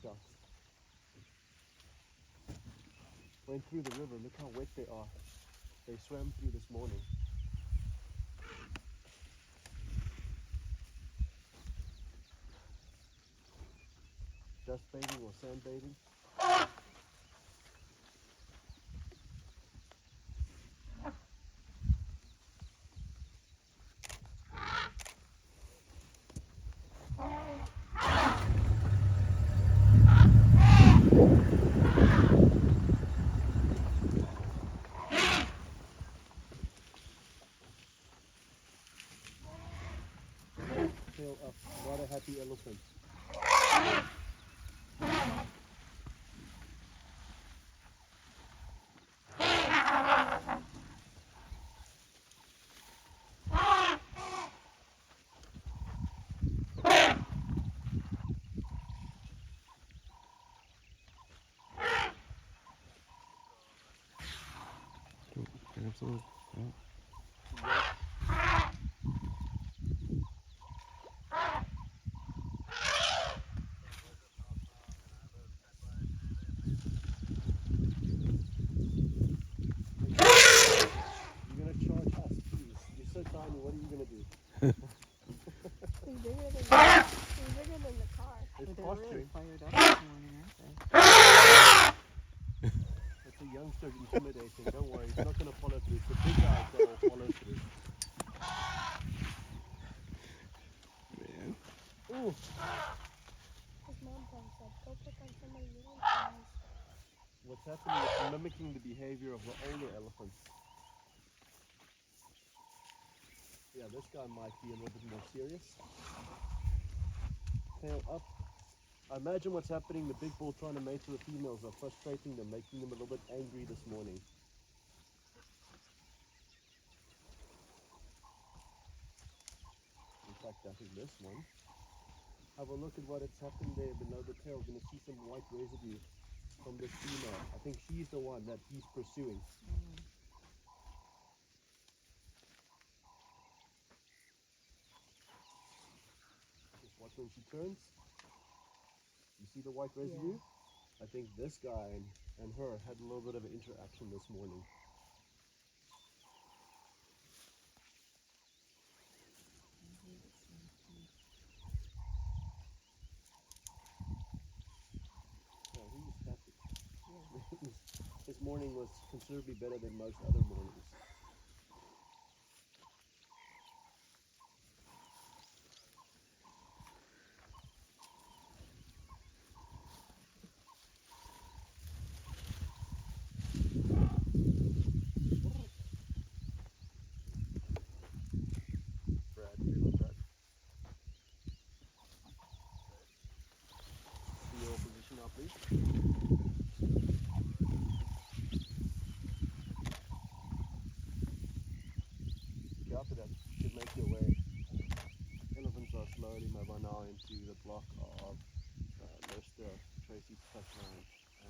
ducks. Went through the river. Look how wet they are. They swam through this morning. Dust bathing or sand bathing. Tail up. What a happy elephant. Absolutely. Yeah. You're gonna charge us, please. You're so tiny. What are you gonna do? He's bigger than the car. It's But they're really posturing. fired up this morning, aren't they? It's a youngster intimidating. Don't worry, he's not gonna follow through. It's the big guys that will follow through. Man. Ooh. His mom probably said, go pick on somebody you don't know. What's happening is mimicking the behavior of the older elephants. Yeah, this guy might be a little bit more serious. Tail up. I imagine what's happening, the big bull trying to mate with the females are frustrating them, making them a little bit angry this morning. In fact, I think this one. Have a look at what it's happened there below the tail. We're going to see some white residue from this female. I think she's the one that he's pursuing. Just watch when she turns. You see the white residue? Yeah. I think this guy and her had a little bit of an interaction this morning. Oh, he's happy. Yeah. His morning was considerably better than most other mornings. Brad, here go Brad. See your position now, please. Get after that. Should make your way. Elephants are slowly moving now into the block of Lester, Tracy's touch